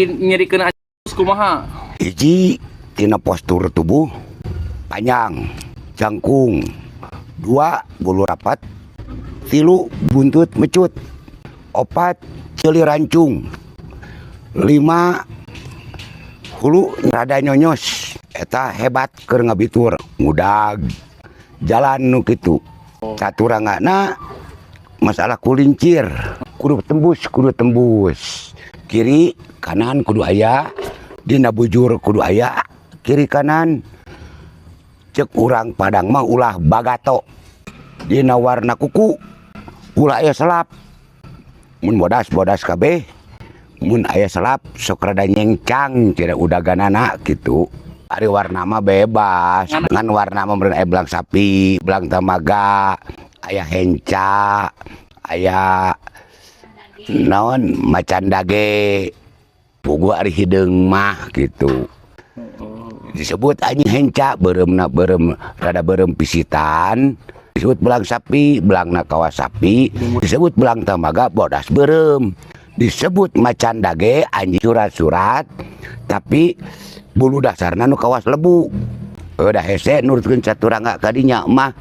nyerikeun kumaha? Hiji tina postur tubuh panjang, jangkung. 2 bulu rapat. 3 buntut mecut. 4 ceuli rancung. 5 hulu rada nyonyos. Eta hebat keur ngabitur, ngudag jalan nu kitu. Caturangana masalah kulincir, kudu tembus. Kiri kanan kudu aya, dina bujur kudu aya, kiri kanan. Cek urang Padang mah ulah bagato. Dina warna kuku ulah aya selap. Mun bodas kabeh. Mun aya selap sok rada nyengcang cira udaganana gitu. Ari warna mah bebas. Ngan warna mah meureun aya belang sapi, belang tamaga, aya henca, aya naon macan dage. Pugu ari hideung mah gitu. Disebut anjing henca, beureumna rada beureum pisitan. Disebut belang sapi, belangna kawas sapi. Disebut belang tamaga, bodas beureum. Disebut macan dage, anjing surat-surat, tapi bulu dasarna nu kawas lebu. Udah hese nurutkeun caturangga kadinya mah